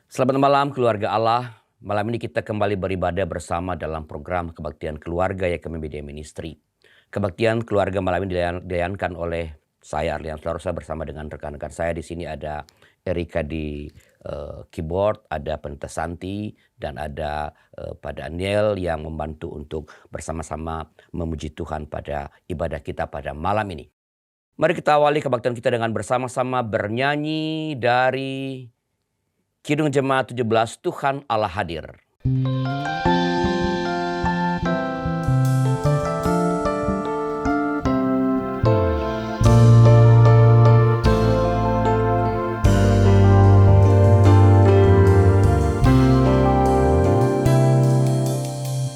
Selamat malam keluarga Allah. Malam ini kita kembali beribadah bersama dalam program Kebaktian Keluarga YKM Media Ministry. Kebaktian Keluarga malam ini dilayankan oleh saya Arlian Slarosa bersama dengan rekan-rekan saya. Di sini ada Erika di keyboard, ada Pendeta Santi, dan ada Pak Daniel yang membantu untuk bersama-sama memuji Tuhan pada ibadah kita pada malam ini. Mari kita awali kebaktian kita dengan bersama-sama bernyanyi dari Kidung Jemaat 17, Tuhan Allah Hadir.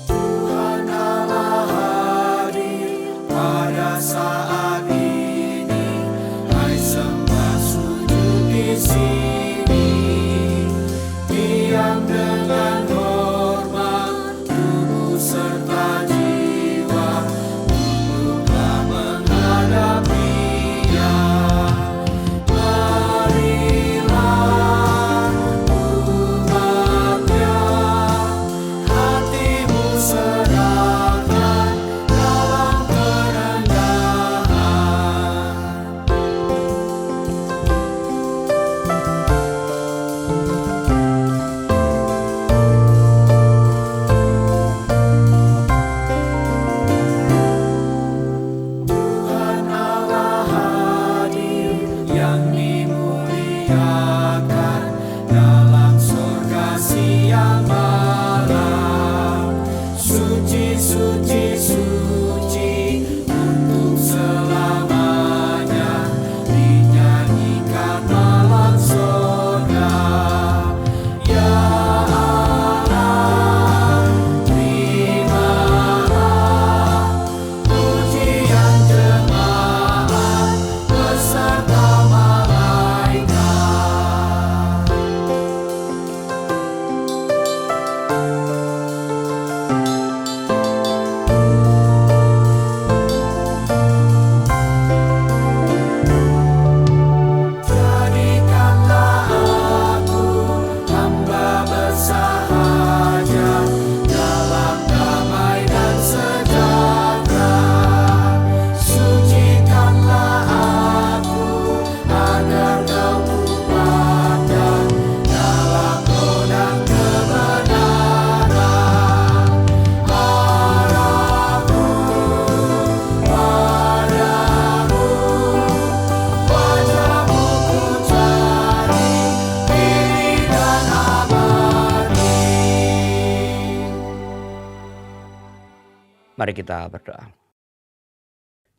Tuhan Allah hadir pada saat ini, hai sembah sujud di sini, diam dengan hormat, tubuh serta jiwa, tunduklah menghadap Dia. Marilah umatnya, hatimu serahkan dalam kerendahan. Tuhan Allah hadir yang dimuliakan dalam sorga siang malam. Suci, suci, suci untuk selamanya, dinyanyikan dalam sorga. Ya Allah, terimalah pujian jemaat beserta malaikat. Jadikanlah aku hamba bersahaja dalam damai dan sejahtera. Sucikanlah aku agar Kau ku pandang dalam roh dan kebenaran. Harapku padamu, wajah-Mu ku cari, pilih dan abadi. Mari kita berdoa.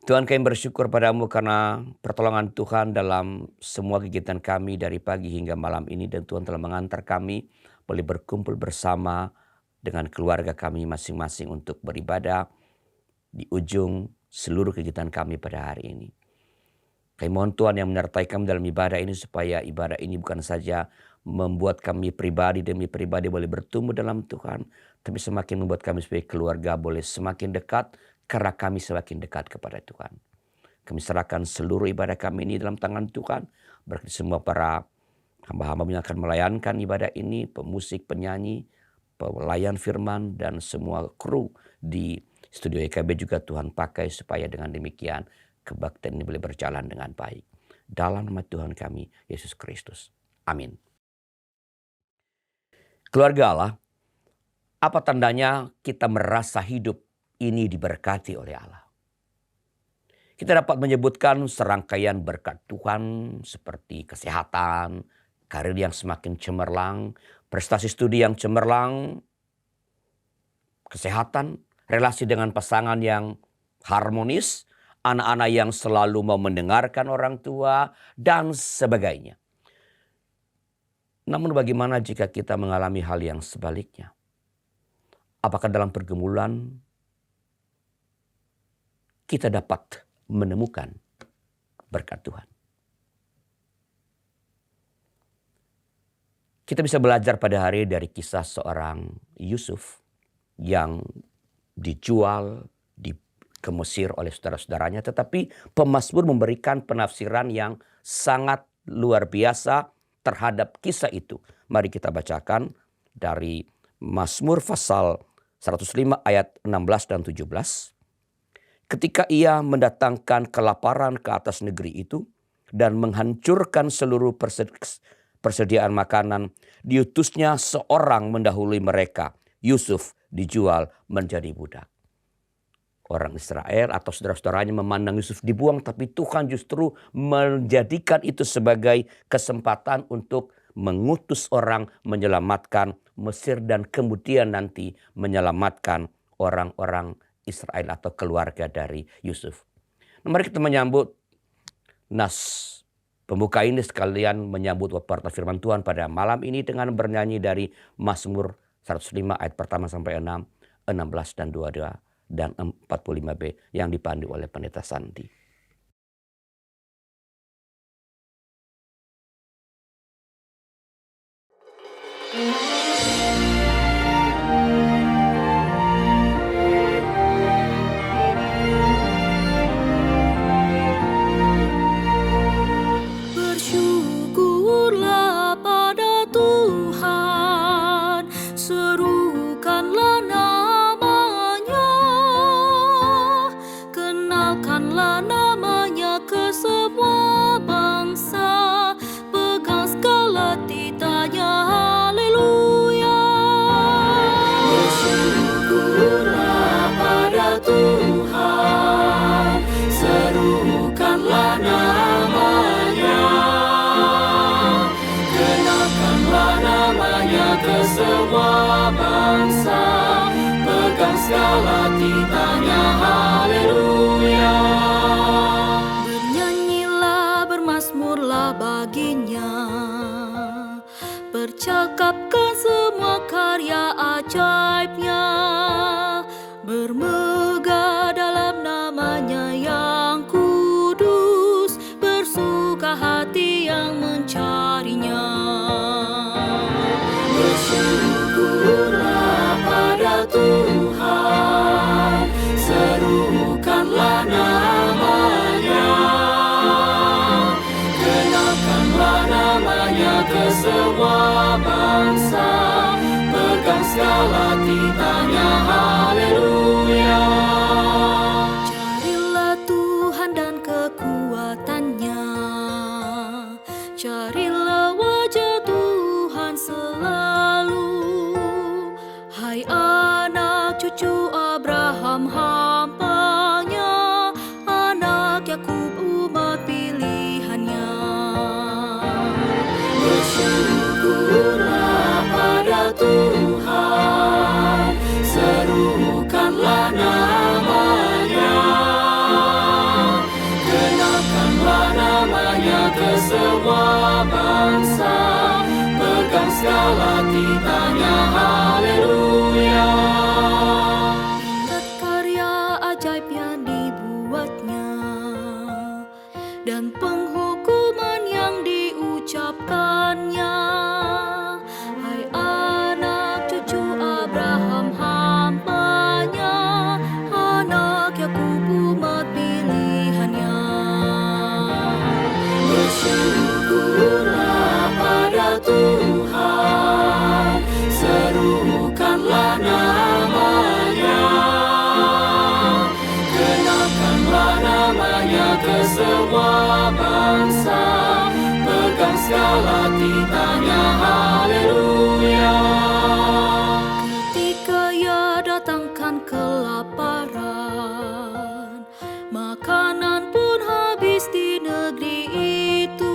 Tuhan, kami bersyukur padamu karena pertolongan Tuhan dalam semua kegiatan kami dari pagi hingga malam ini. Dan Tuhan telah mengantar kami boleh berkumpul bersama dengan keluarga kami masing-masing untuk beribadah di ujung seluruh kegiatan kami pada hari ini. Kami mohon Tuhan yang menyertai kami dalam ibadah ini supaya ibadah ini bukan saja membuat kami pribadi demi pribadi boleh bertumbuh dalam Tuhan, tapi semakin membuat kami sebagai keluarga boleh semakin dekat karena kami semakin dekat kepada Tuhan. Kami serahkan seluruh ibadah kami ini dalam tangan Tuhan. Berkati semua para hamba-hamba yang akan melayankan ibadah ini, pemusik, penyanyi, pelayan firman, dan semua kru di studio EKB juga Tuhan pakai supaya dengan demikian kebaktian ini boleh berjalan dengan baik. Dalam nama Tuhan kami, Yesus Kristus. Amin. Keluarga Allah, apa tandanya kita merasa hidup ini diberkati oleh Allah? Kita dapat menyebutkan serangkaian berkat Tuhan seperti kesehatan, karir yang semakin cemerlang, prestasi studi yang cemerlang, kesehatan, relasi dengan pasangan yang harmonis, anak-anak yang selalu mau mendengarkan orang tua, dan sebagainya. Namun bagaimana jika kita mengalami hal yang sebaliknya? Apakah dalam pergumulan kita dapat menemukan berkat Tuhan? Kita bisa belajar pada hari dari kisah seorang Yusuf yang dijual ke Mesir oleh saudara-saudaranya, tetapi pemazmur memberikan penafsiran yang sangat luar biasa terhadap kisah itu. Mari kita bacakan dari Mazmur pasal 105 ayat 16 dan 17. Ketika ia mendatangkan kelaparan ke atas negeri itu dan menghancurkan seluruh persediaan makanan, diutusnya seorang mendahului mereka. Yusuf dijual menjadi budak. Orang Israel atau saudara-saudaranya memandang Yusuf dibuang, tapi Tuhan justru menjadikan itu sebagai kesempatan untuk mengutus orang menyelamatkan Mesir dan kemudian nanti menyelamatkan orang-orang Israel atau keluarga dari Yusuf. Nah, mari kita menyambut nas pembuka ini sekalian menyambut pewarta firman Tuhan pada malam ini dengan bernyanyi dari Mazmur 105 ayat pertama sampai 6, 16 dan 22 dan 45b yang dipandu oleh Pendeta Santi. Bersyukurlah pada Tuhan, serukanlah nama-Nya, kenalkanlah nama-Nya ke semua bangsa, pegang segala titanya, haleluya. Bersyukurlah pada Tuhan, serukanlah nama-Nya, kenalkanlah nama-Nya ke semua bangsa, pegang segala titanya, haleluya. Bernyanyilah, bermazmurlah baginya, percakapkan semua karya ajaibnya, bermegah dalam nama-Nya yang kudus, bersuka hati yang mencarinya. Bersyukurlah pada Tuhan, serukanlah nama-Nya, kenalkanlah nama-Nya ke semua bangsa, pegang segala titanya, haleluya. Carilah Tuhan dan kekuatannya, carilah wajah Tuhan selalu. Hai anak cucu Abraham hamba-Nya, anak Yakub umat pilihan-Nya. Bersyukurlah pada Tuhan, serukanlah nama-Nya, kenalkanlah nama-Nya ke semua bangsa, pegang segala titanya, haleluya. Ingat karya ajaib yang dibuatnya dan penghukuman yang diucapkannya. Hai anak cucu Abraham hamba-Nya, anak Yakub umat pilihan-Nya. Bersyukurlah pada Tuhan, serukanlah nama-Nya, kenalkanlah nama-Nya ke semua bangsa, pegang segala titanya, haleluya. Ketika ia datangkan kelaparan, makanan pun habis di negeri itu,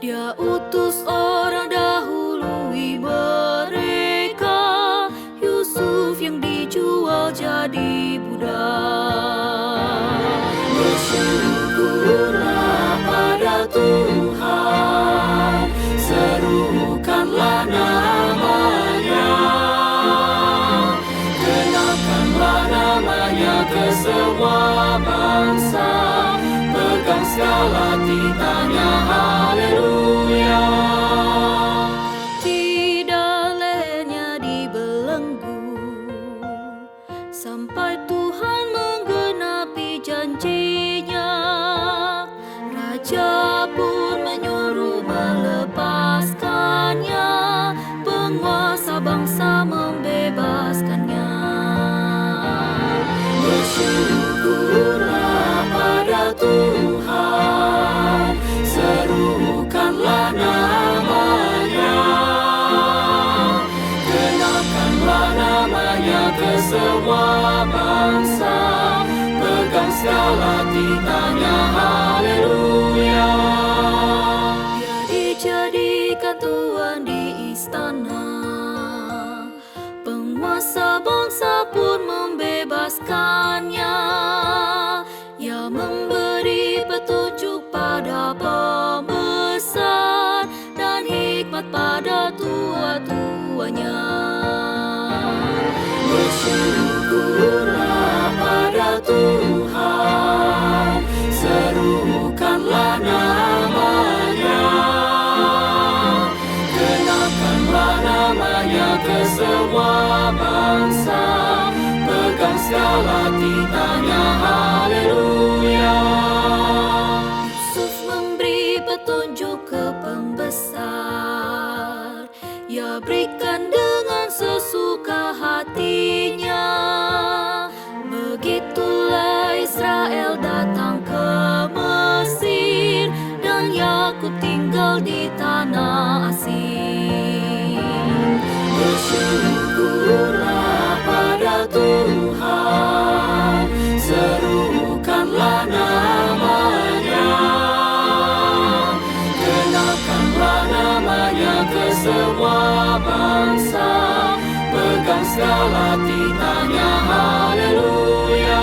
Dia utus orang dahului mereka, Yusuf yang dijual jadi budak. Bersyukurlah pada Tuhan, serukanlah nama-Nya, kenalkanlah nama-Nya ke semua bangsa, pegang segala titanya, haleluya. Tidak lehernya dibelenggu, sampai Tuhan menggenapi janji-Nya. Raja pun menyuruh bangsa-bangsa membebaskannya. Bersyukurlah pada Tuhan, serukanlah nama-Nya, genapkanlah nama-Nya ke semua bangsa, pegang segala titanya, haleluya. Dia dijadikan Tuhan di istana, penguasa bangsa pun membebaskannya. Ia memberi petunjuk pada pembesar dan hikmat pada tua-tuanya. Bersyukurlah pada Tuhan, serukanlah nama-Nya, genapkanlah nama-Nya ke semua bangsa, pegang segala titanya, haleluya. Yusuf memberi petunjuk ke pembesar, ia berikan dengan sesuka hatinya. Begitulah Israel datang ke Mesir, dan Yakub tinggal di tanah asing. Bersyukurlah pada Tuhan, serukanlah nama-Nya, genapkanlah nama-Nya ke semua bangsa, pegang segala titanya, haleluya.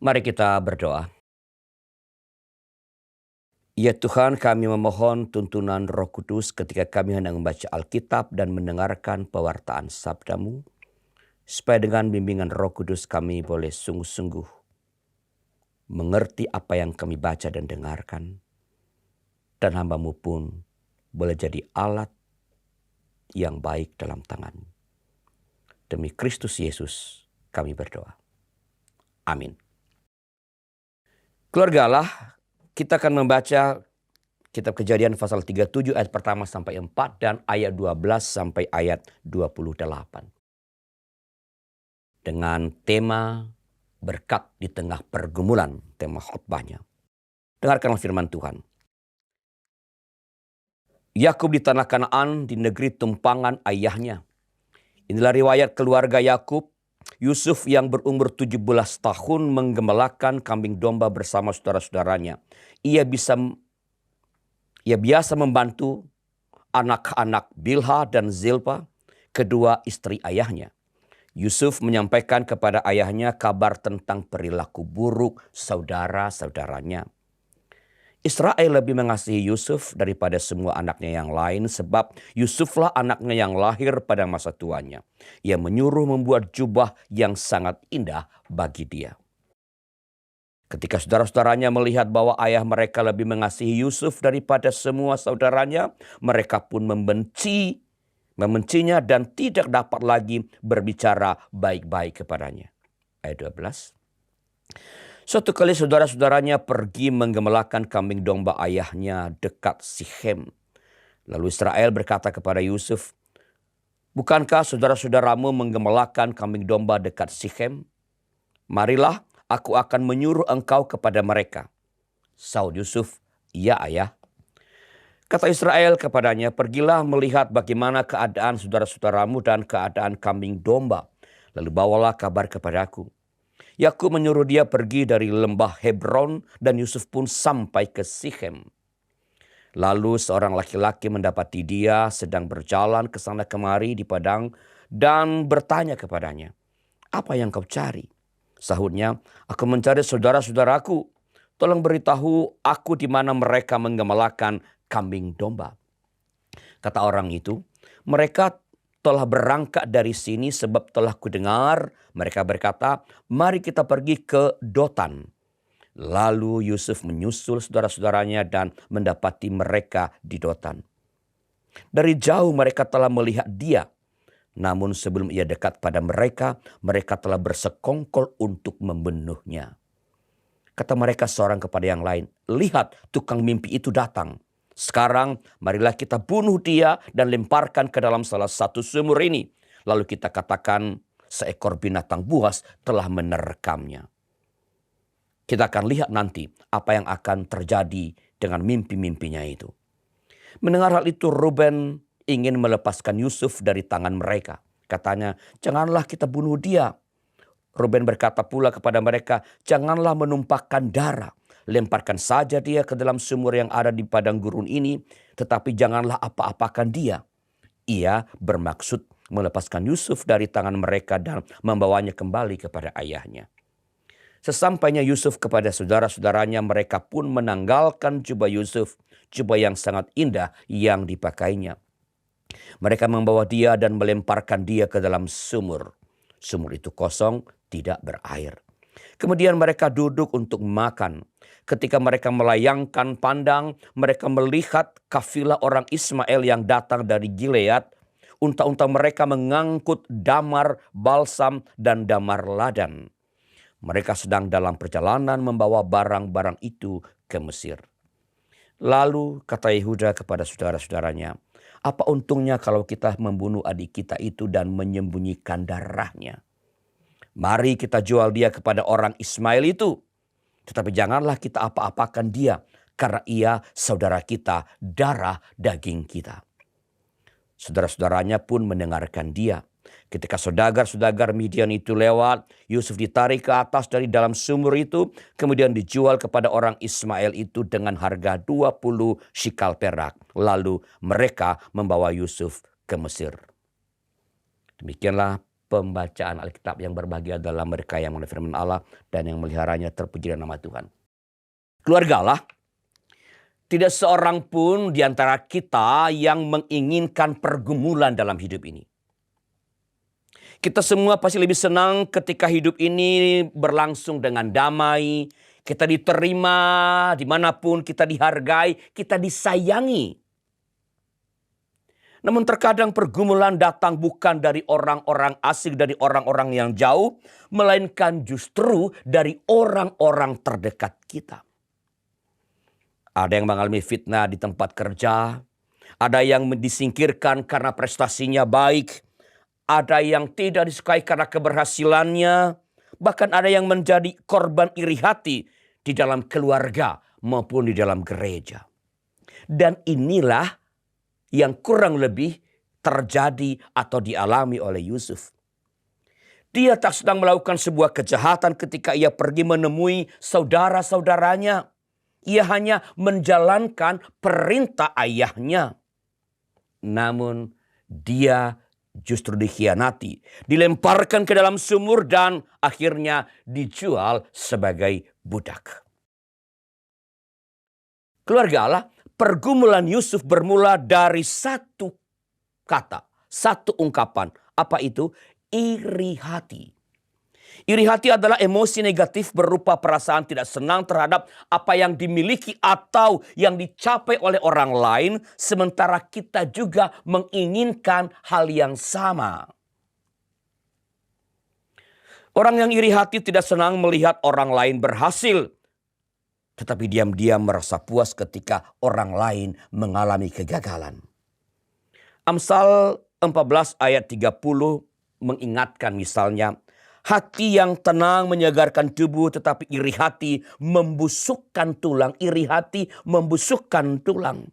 Mari kita berdoa. Ya Tuhan, kami memohon tuntunan Roh Kudus ketika kami hendak membaca Alkitab dan mendengarkan pewartaan sabda-Mu, supaya dengan bimbingan Roh Kudus kami boleh sungguh-sungguh mengerti apa yang kami baca dan dengarkan, dan hamba-Mu pun boleh jadi alat yang baik dalam tangan. Demi Kristus Yesus kami berdoa. Amin. Keluarga Allah, kita akan membaca kitab Kejadian pasal 37 ayat pertama sampai 4 dan ayat 12 sampai ayat 28. Dengan tema berkat di tengah pergumulan, tema khotbahnya. Dengarkanlah firman Tuhan. Yakub di tanah Kanaan, di negeri tumpangan ayahnya. Inilah riwayat keluarga Yakub. Yusuf yang berumur 17 tahun menggembalakan kambing domba bersama saudara-saudaranya. Ia biasa membantu anak-anak Bilha dan Zilpa, kedua istri ayahnya. Yusuf menyampaikan kepada ayahnya kabar tentang perilaku buruk saudara-saudaranya. Israel lebih mengasihi Yusuf daripada semua anaknya yang lain, sebab Yusuflah anaknya yang lahir pada masa tuanya. Ia menyuruh membuat jubah yang sangat indah bagi dia. Ketika saudara-saudaranya melihat bahwa ayah mereka lebih mengasihi Yusuf daripada semua saudaranya, mereka pun membencinya dan tidak dapat lagi berbicara baik-baik kepadanya. Ayat 12. Suatu kali saudara-saudaranya pergi menggembalakan kambing domba ayahnya dekat Sichem. Lalu Israel berkata kepada Yusuf, "Bukankah saudara-saudaramu menggembalakan kambing domba dekat Sichem? Marilah, aku akan menyuruh engkau kepada mereka." Saud Yusuf, "Ya ayah." Kata Israel kepadanya, "Pergilah melihat bagaimana keadaan saudara-saudaramu dan keadaan kambing domba. Lalu bawalah kabar kepadaku." Yakub menyuruh dia pergi dari lembah Hebron dan Yusuf pun sampai ke Sichem. Lalu seorang laki-laki mendapati dia sedang berjalan ke sana kemari di padang dan bertanya kepadanya, "Apa yang kau cari?" Sahutnya, "Aku mencari saudara-saudaraku. Tolong beritahu aku di mana mereka menggembalakan kambing domba." Kata orang itu, "Mereka telah berangkat dari sini sebab telah kudengar mereka berkata, 'Mari kita pergi ke Dotan.'" Lalu Yusuf menyusul saudara-saudaranya dan mendapati mereka di Dotan. Dari jauh mereka telah melihat dia, namun sebelum ia dekat pada mereka, mereka telah bersekongkol untuk membunuhnya. Kata mereka seorang kepada yang lain, "Lihat, tukang mimpi itu datang. Sekarang marilah kita bunuh dia dan lemparkan ke dalam salah satu sumur ini. Lalu kita katakan seekor binatang buas telah menerkamnya." Kita akan lihat nanti apa yang akan terjadi dengan mimpi-mimpinya itu. Mendengar hal itu, Ruben ingin melepaskan Yusuf dari tangan mereka. Katanya, "Janganlah kita bunuh dia." Ruben berkata pula kepada mereka, "Janganlah menumpahkan darah. Lemparkan saja dia ke dalam sumur yang ada di padang gurun ini, tetapi janganlah apa-apakan dia." Ia bermaksud melepaskan Yusuf dari tangan mereka dan membawanya kembali kepada ayahnya. Sesampainya Yusuf kepada saudara-saudaranya, mereka pun menanggalkan jubah Yusuf, jubah yang sangat indah yang dipakainya. Mereka membawa dia dan melemparkan dia ke dalam sumur. Sumur itu kosong, tidak berair. Kemudian mereka duduk untuk makan. Ketika mereka melayangkan pandang, mereka melihat kafilah orang Ismail yang datang dari Gilead. Unta-unta mereka mengangkut damar, balsam, dan damar ladan. Mereka sedang dalam perjalanan membawa barang-barang itu ke Mesir. Lalu kata Yehuda kepada saudara-saudaranya, "Apa untungnya kalau kita membunuh adik kita itu dan menyembunyikan darahnya? Mari kita jual dia kepada orang Ismail itu. Tetapi janganlah kita apa-apakan dia, karena ia saudara kita, darah daging kita." Saudara-saudaranya pun mendengarkan dia. Ketika saudagar-saudagar Midian itu lewat, Yusuf ditarik ke atas dari dalam sumur itu, kemudian dijual kepada orang Ismail itu dengan harga 20 shikal perak. Lalu mereka membawa Yusuf ke Mesir. Demikianlah pembacaan Alkitab. Yang berbahagia adalah mereka yang mengenal firman Allah dan yang meliharanya. Terpujilah nama Tuhan. Keluarga Allah, tidak seorang pun di antara kita yang menginginkan pergumulan dalam hidup ini. Kita semua pasti lebih senang ketika hidup ini berlangsung dengan damai. Kita diterima dimanapun, kita dihargai, kita disayangi. Namun terkadang pergumulan datang bukan dari orang-orang asing, dari orang-orang yang jauh, melainkan justru dari orang-orang terdekat kita. Ada yang mengalami fitnah di tempat kerja, ada yang disingkirkan karena prestasinya baik, ada yang tidak disukai karena keberhasilannya, bahkan ada yang menjadi korban iri hati di dalam keluarga maupun di dalam gereja. Dan inilah yang kurang lebih terjadi atau dialami oleh Yusuf. Dia tak sedang melakukan sebuah kejahatan ketika ia pergi menemui saudara-saudaranya. Ia hanya menjalankan perintah ayahnya. Namun dia justru dikhianati, dilemparkan ke dalam sumur dan akhirnya dijual sebagai budak. Keluarga Allah, pergumulan Yusuf bermula dari satu kata, satu ungkapan. Apa itu? Iri hati. Iri hati adalah emosi negatif berupa perasaan tidak senang terhadap apa yang dimiliki atau yang dicapai oleh orang lain, sementara kita juga menginginkan hal yang sama. Orang yang iri hati tidak senang melihat orang lain berhasil, tetapi diam-diam merasa puas ketika orang lain mengalami kegagalan. Amsal 14 ayat 30 mengingatkan misalnya, hati yang tenang menyegarkan tubuh, tetapi iri hati membusukkan tulang. Iri hati membusukkan tulang.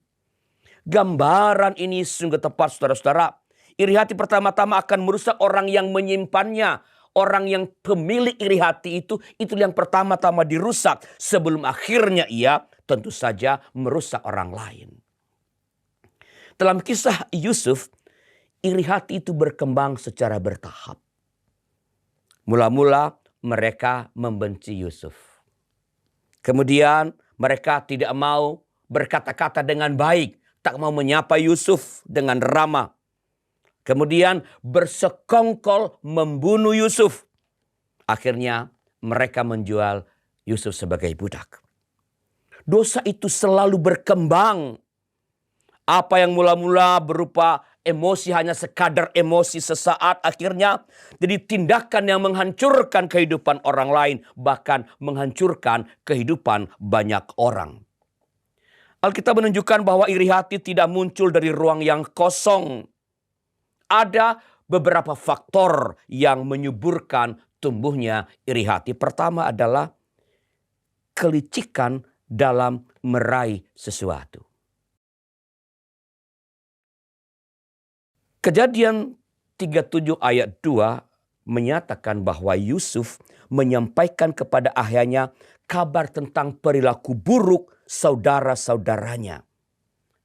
Gambaran ini sungguh tepat, saudara-saudara. Iri hati pertama-tama akan merusak orang yang menyimpannya. Orang yang pemilik iri hati itu yang pertama-tama dirusak. Sebelum akhirnya ia tentu saja merusak orang lain. Dalam kisah Yusuf, iri hati itu berkembang secara bertahap. Mula-mula mereka membenci Yusuf. Kemudian mereka tidak mau berkata-kata dengan baik. Tak mau menyapa Yusuf dengan ramah. Kemudian bersekongkol membunuh Yusuf. Akhirnya mereka menjual Yusuf sebagai budak. Dosa itu selalu berkembang. Apa yang mula-mula berupa emosi hanya sekadar emosi sesaat, akhirnya jadi tindakan yang menghancurkan kehidupan orang lain, bahkan menghancurkan kehidupan banyak orang. Alkitab menunjukkan bahwa iri hati tidak muncul dari ruang yang kosong. Ada beberapa faktor yang menyuburkan tumbuhnya iri hati. Pertama adalah kelicikan dalam meraih sesuatu. Kejadian 37 ayat 2 menyatakan bahwa Yusuf menyampaikan kepada ayahnya kabar tentang perilaku buruk saudara-saudaranya.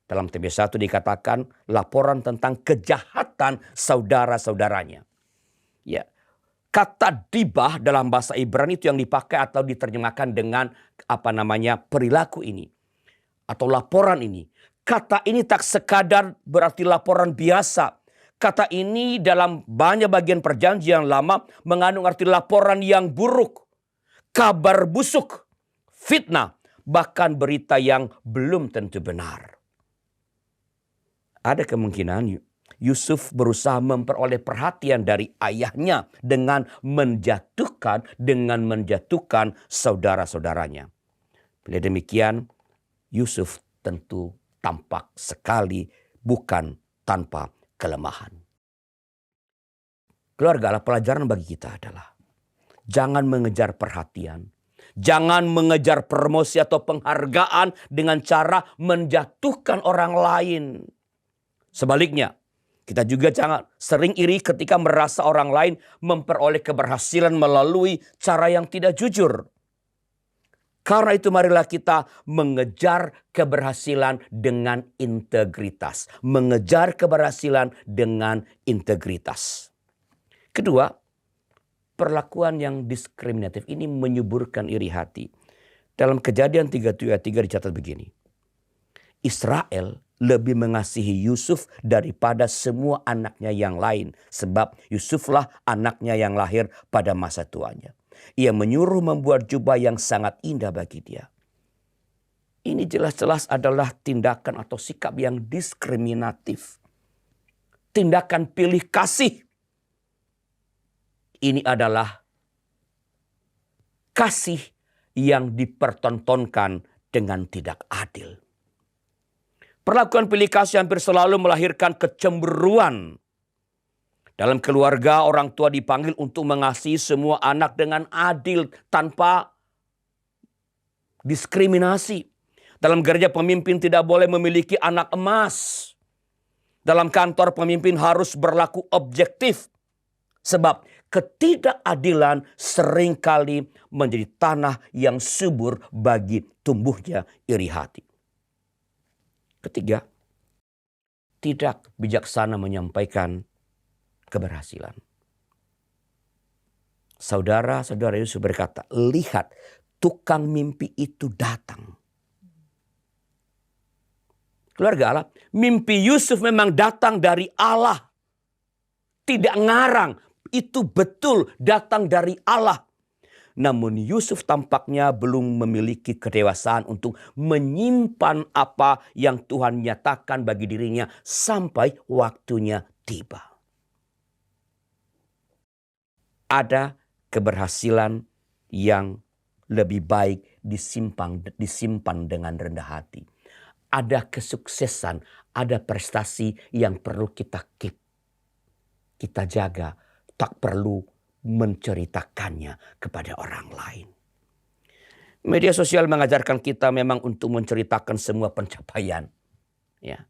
Dalam TB1 dikatakan laporan tentang kejahatan saudara-saudaranya. Ya, kata dibah dalam bahasa Ibrani itu yang dipakai atau diterjemahkan dengan perilaku ini atau laporan ini. Kata ini tak sekadar berarti laporan biasa. Kata ini dalam banyak bagian perjanjian lama mengandung arti laporan yang buruk, kabar busuk, fitnah, bahkan berita yang belum tentu benar. Ada kemungkinan Yusuf berusaha memperoleh perhatian dari ayahnya dengan menjatuhkan saudara-saudaranya. Bila demikian, Yusuf tentu tampak sekali bukan tanpa kelemahan. Keluarga, pelajaran bagi kita adalah jangan mengejar perhatian, jangan mengejar promosi atau penghargaan dengan cara menjatuhkan orang lain. Sebaliknya, kita juga jangan sering iri ketika merasa orang lain memperoleh keberhasilan melalui cara yang tidak jujur. Karena itu marilah kita mengejar keberhasilan dengan integritas. Mengejar keberhasilan dengan integritas. Kedua, perlakuan yang diskriminatif ini menyuburkan iri hati. Dalam Kejadian 37 ayat 3 dicatat begini. Israel lebih mengasihi Yusuf daripada semua anaknya yang lain. Sebab Yusuflah anaknya yang lahir pada masa tuanya. Ia menyuruh membuat jubah yang sangat indah bagi dia. Ini jelas-jelas adalah tindakan atau sikap yang diskriminatif. Tindakan pilih kasih. Ini adalah kasih yang dipertontonkan dengan tidak adil. Perlakuan pilih kasih hampir selalu melahirkan kecemburuan. Dalam keluarga, orang tua dipanggil untuk mengasihi semua anak dengan adil tanpa diskriminasi. Dalam gereja, pemimpin tidak boleh memiliki anak emas. Dalam kantor, pemimpin harus berlaku objektif. Sebab ketidakadilan seringkali menjadi tanah yang subur bagi tumbuhnya iri hati. Ketiga, tidak bijaksana menyampaikan keberhasilan. Saudara-saudara Yusuf berkata, lihat tukang mimpi itu datang. Keluarga Allah, mimpi Yusuf memang datang dari Allah. Tidak ngarang, itu betul datang dari Allah. Namun Yusuf tampaknya belum memiliki kedewasaan untuk menyimpan apa yang Tuhan nyatakan bagi dirinya sampai waktunya tiba. Ada keberhasilan yang lebih baik disimpan dengan rendah hati. Ada kesuksesan, ada prestasi yang perlu kita keep. Kita jaga, tak perlu menceritakannya kepada orang lain. Media sosial mengajarkan kita memang untuk menceritakan semua pencapaian. Ya.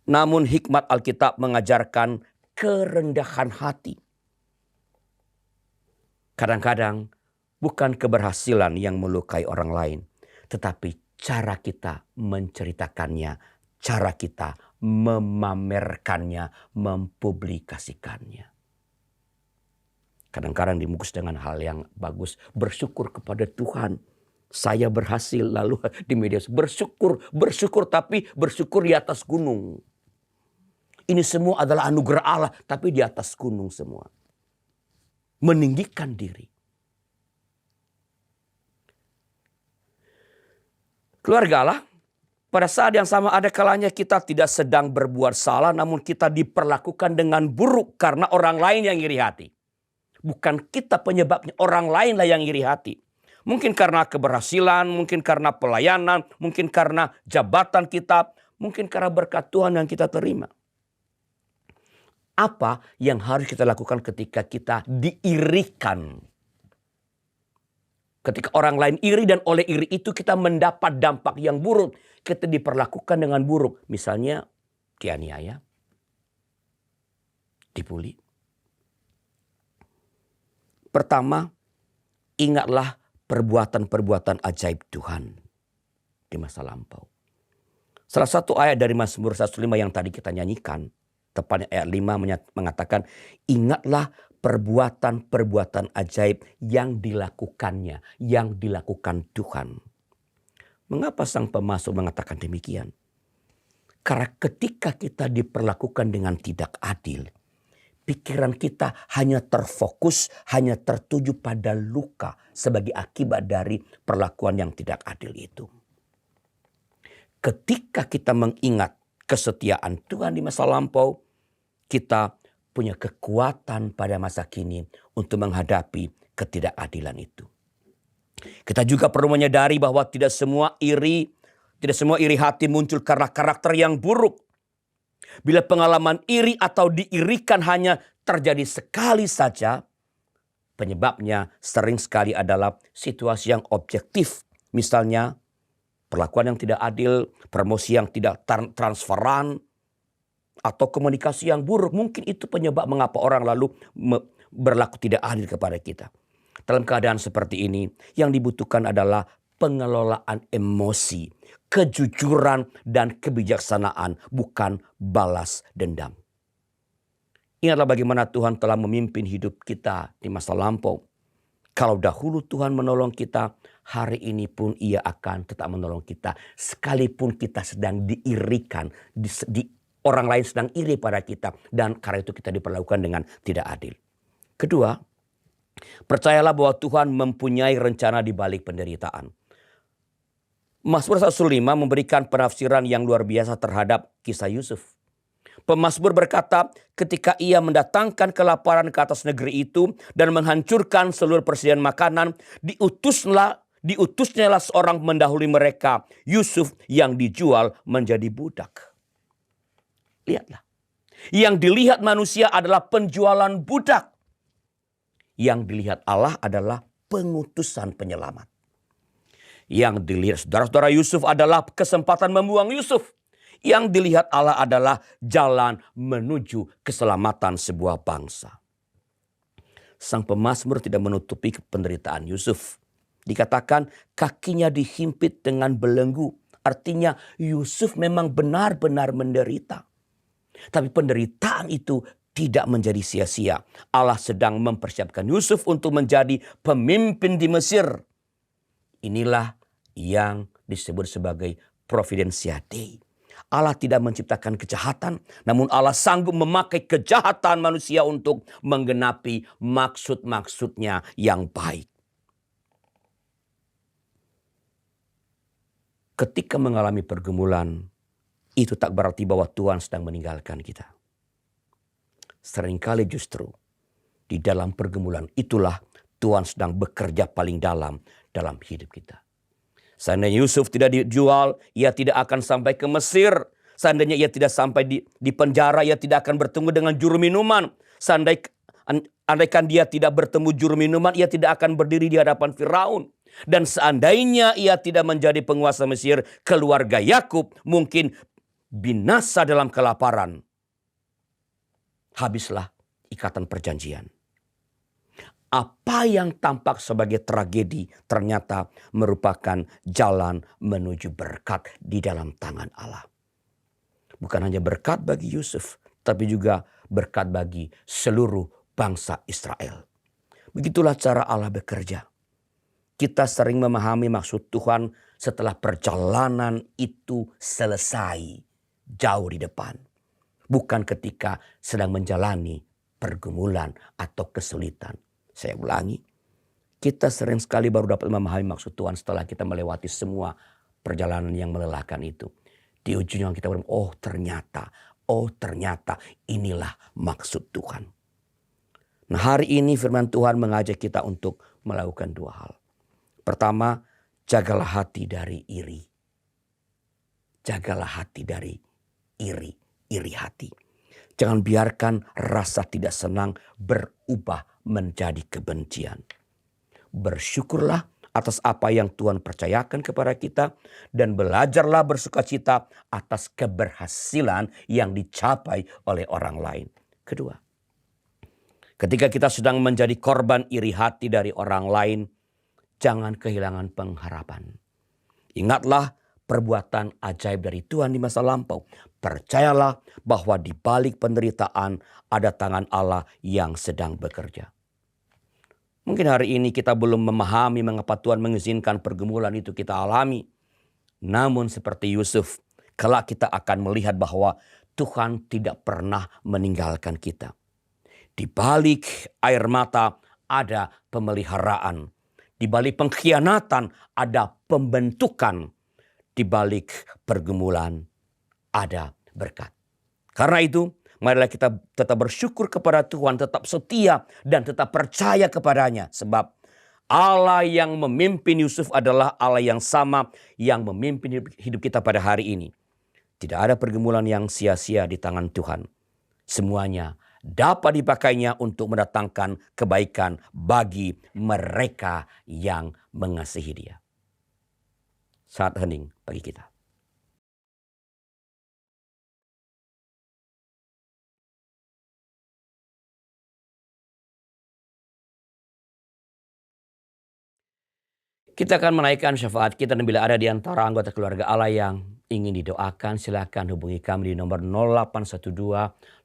Namun hikmat Alkitab mengajarkan kerendahan hati. Kadang-kadang bukan keberhasilan yang melukai orang lain, tetapi cara kita menceritakannya, cara kita memamerkannya, mempublikasikannya. Kadang-kadang dibungkus dengan hal yang bagus, bersyukur kepada Tuhan. Saya berhasil, lalu di media bersyukur tapi bersyukur di atas gunung. Ini semua adalah anugerah Allah, tapi di atas gunung semua. Meninggikan diri. Keluarga Allah, Pada saat yang sama ada kalanya kita tidak sedang berbuat salah, namun kita diperlakukan dengan buruk karena orang lain yang iri hati. Bukan kita penyebabnya, orang lainlah yang iri hati. Mungkin karena keberhasilan, mungkin karena pelayanan, mungkin karena jabatan kita, mungkin karena berkat Tuhan yang kita terima. Apa yang harus kita lakukan ketika kita diirikan? Ketika orang lain iri dan oleh iri itu kita mendapat dampak yang buruk. Kita diperlakukan dengan buruk. Misalnya dianiaya, dibully. Pertama, ingatlah perbuatan-perbuatan ajaib Tuhan di masa lampau. Salah satu ayat dari Mazmur 105 yang tadi kita nyanyikan, tepatnya ayat 5 mengatakan, ingatlah perbuatan-perbuatan ajaib yang dilakukannya, yang dilakukan Tuhan. Mengapa sang pemazmur mengatakan demikian? Karena ketika kita diperlakukan dengan tidak adil, pikiran kita hanya terfokus, hanya tertuju pada luka sebagai akibat dari perlakuan yang tidak adil itu. Ketika kita mengingat kesetiaan Tuhan di masa lampau, kita punya kekuatan pada masa kini untuk menghadapi ketidakadilan itu. Kita juga perlu menyadari bahwa tidak semua iri hati muncul karena karakter yang buruk. Bila pengalaman iri atau diirikan hanya terjadi sekali saja, penyebabnya sering sekali adalah situasi yang objektif. Misalnya perlakuan yang tidak adil, promosi yang tidak transparan, atau komunikasi yang buruk. Mungkin itu penyebab mengapa orang lalu berlaku tidak adil kepada kita. Dalam keadaan seperti ini, yang dibutuhkan adalah pengelolaan emosi, kejujuran, dan kebijaksanaan, bukan balas dendam. Ingatlah bagaimana Tuhan telah memimpin hidup kita di masa lampau. Kalau dahulu Tuhan menolong kita, hari ini pun Ia akan tetap menolong kita. Sekalipun kita sedang diirikan, orang lain sedang iri pada kita, dan karena itu kita diperlakukan dengan tidak adil. Kedua, percayalah bahwa Tuhan mempunyai rencana di balik penderitaan. Mazmur 105 memberikan penafsiran yang luar biasa terhadap kisah Yusuf. Pemazmur berkata, ketika ia mendatangkan kelaparan ke atas negeri itu dan menghancurkan seluruh persediaan makanan, diutusnyalah seorang mendahului mereka, Yusuf yang dijual menjadi budak. Lihatlah, yang dilihat manusia adalah penjualan budak. Yang dilihat Allah adalah pengutusan penyelamat. Yang dilihat saudara-saudara Yusuf adalah kesempatan membuang Yusuf. Yang dilihat Allah adalah jalan menuju keselamatan sebuah bangsa. Sang pemazmur tidak menutupi penderitaan Yusuf. Dikatakan kakinya dihimpit dengan belenggu. Artinya Yusuf memang benar-benar menderita. Tapi penderitaan itu tidak menjadi sia-sia. Allah sedang mempersiapkan Yusuf untuk menjadi pemimpin di Mesir. Inilah yang disebut sebagai Providentia Dei. Allah tidak menciptakan kejahatan, namun Allah sanggup memakai kejahatan manusia untuk menggenapi maksud-maksudnya yang baik. Ketika mengalami pergumulan, itu tak berarti bahwa Tuhan sedang meninggalkan kita. Seringkali justru di dalam pergumulan itulah Tuhan sedang bekerja paling dalam hidup kita. Seandainya Yusuf tidak dijual, ia tidak akan sampai ke Mesir. Seandainya ia tidak sampai di penjara, ia tidak akan bertemu dengan juru minuman. Andaikan dia tidak bertemu juru minuman, ia tidak akan berdiri di hadapan Firaun. Dan seandainya ia tidak menjadi penguasa Mesir, keluarga Yakub mungkin binasa dalam kelaparan. Habislah ikatan perjanjian. Apa yang tampak sebagai tragedi ternyata merupakan jalan menuju berkat di dalam tangan Allah. Bukan hanya berkat bagi Yusuf, tapi juga berkat bagi seluruh bangsa Israel. Begitulah cara Allah bekerja. Kita sering memahami maksud Tuhan setelah perjalanan itu selesai jauh di depan. Bukan ketika sedang menjalani pergumulan atau kesulitan. Saya ulangi, kita sering sekali baru dapat memahami maksud Tuhan setelah kita melewati semua perjalanan yang melelahkan itu. Di ujungnya kita berpikir, oh ternyata inilah maksud Tuhan. Nah, hari ini firman Tuhan mengajak kita untuk melakukan dua hal. Pertama, jagalah hati dari iri. Jagalah hati dari iri hati. Jangan biarkan rasa tidak senang berubah menjadi kebencian. Bersyukurlah atas apa yang Tuhan percayakan kepada kita dan belajarlah bersukacita atas keberhasilan yang dicapai oleh orang lain. Kedua, ketika kita sedang menjadi korban iri hati dari orang lain, jangan kehilangan pengharapan. Ingatlah perbuatan ajaib dari Tuhan di masa lampau. Percayalah bahwa di balik penderitaan ada tangan Allah yang sedang bekerja. Mungkin hari ini kita belum memahami mengapa Tuhan mengizinkan pergumulan itu kita alami. Namun seperti Yusuf, kelak kita akan melihat bahwa Tuhan tidak pernah meninggalkan kita. Di balik air mata ada pemeliharaan. Di balik pengkhianatan ada pembentukan. Di balik pergumulan ada berkat. Karena itu, marilah kita tetap bersyukur kepada Tuhan, tetap setia dan tetap percaya kepadanya. Sebab Allah yang memimpin Yusuf adalah Allah yang sama yang memimpin hidup kita pada hari ini. Tidak ada pergumulan yang sia-sia di tangan Tuhan. Semuanya dapat dipakainya untuk mendatangkan kebaikan bagi mereka yang mengasihi Dia. Saat hening bagi kita. Kita akan menaikkan syafaat kita dan bila ada di antara anggota keluarga Allah yang ingin didoakan, silakan hubungi kami di nomor 0812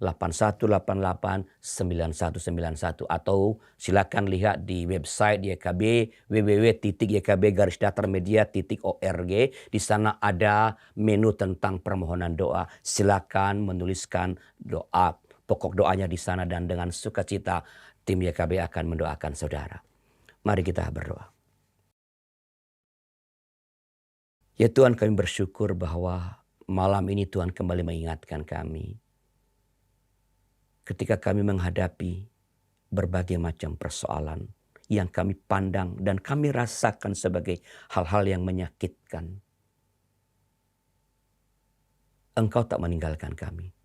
8188 9191 atau silakan lihat di website YKB www.ykb-media.org. Di sana ada menu tentang permohonan doa. Silakan menuliskan doa, pokok doanya di sana dan dengan sukacita tim YKB akan mendoakan saudara. Mari kita berdoa. Ya Tuhan, kami bersyukur bahwa malam ini Tuhan kembali mengingatkan kami. Ketika kami menghadapi berbagai macam persoalan yang kami pandang dan kami rasakan sebagai hal-hal yang menyakitkan. Engkau tak meninggalkan kami.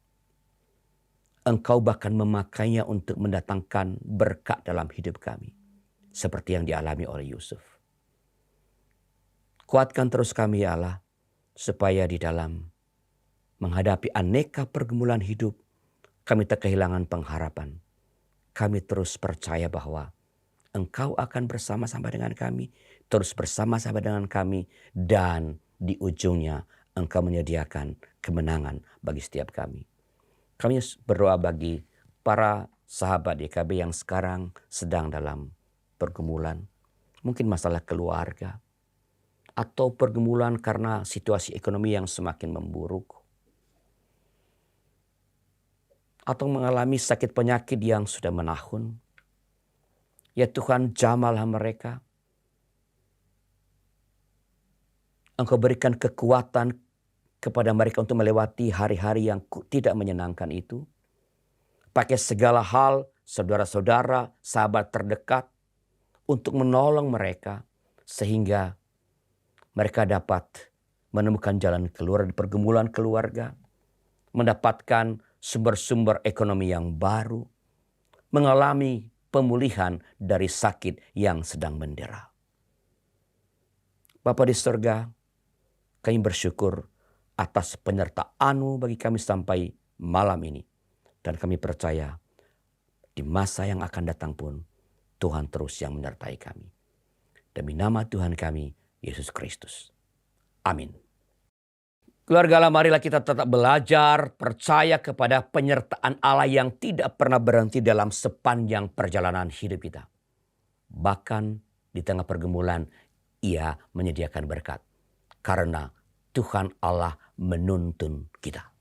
Engkau bahkan memakainya untuk mendatangkan berkat dalam hidup kami. Seperti yang dialami oleh Yusuf. Kuatkan terus kami ya Allah, supaya di dalam menghadapi aneka pergumulan hidup, kami tak kehilangan pengharapan. Kami terus percaya bahwa Engkau akan bersama-sama dengan kami, terus bersama-sama dengan kami, dan di ujungnya Engkau menyediakan kemenangan bagi setiap kami. Kami berdoa bagi para sahabat YKB yang sekarang sedang dalam pergumulan, mungkin masalah keluarga, atau pergumulan karena situasi ekonomi yang semakin memburuk. Atau mengalami sakit penyakit yang sudah menahun. Ya Tuhan, jamahlah mereka. Engkau berikan kekuatan kepada mereka untuk melewati hari-hari yang tidak menyenangkan itu. Pakai segala hal, saudara-saudara, sahabat terdekat, untuk menolong mereka. Sehingga mereka dapat menemukan jalan keluar dari pergumulan keluarga, mendapatkan sumber-sumber ekonomi yang baru, mengalami pemulihan dari sakit yang sedang mendera. Bapa di surga, kami bersyukur atas penyertaan-Mu bagi kami sampai malam ini. Dan kami percaya di masa yang akan datang pun Tuhan terus yang menyertai kami. Demi nama Tuhan kami, Yesus Kristus. Amin. Keluarga Allah, marilah kita tetap belajar, percaya kepada penyertaan Allah yang tidak pernah berhenti dalam sepanjang perjalanan hidup kita. Bahkan di tengah pergumulan, Ia menyediakan berkat. Karena Tuhan Allah menuntun kita.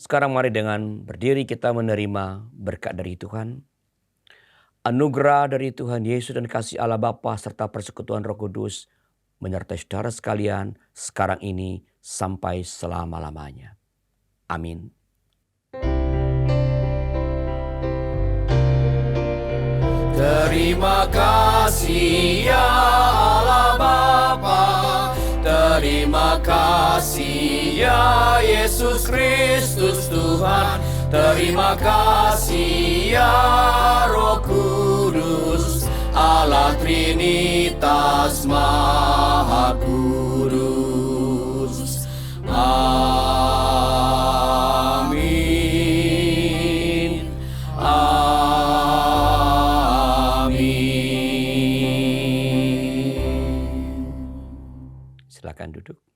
Sekarang mari dengan berdiri kita menerima berkat dari Tuhan. Anugerah dari Tuhan Yesus dan kasih Allah Bapa serta persekutuan Roh Kudus menyertai saudara sekalian sekarang ini sampai selama-lamanya. Amin. Terima kasih ya Allah Bapa, terima kasih ya Yesus Kristus Tuhan, terima kasih ya Roh Kudus, Allah Trinitas Maha Kudus. Amin. Silakan duduk.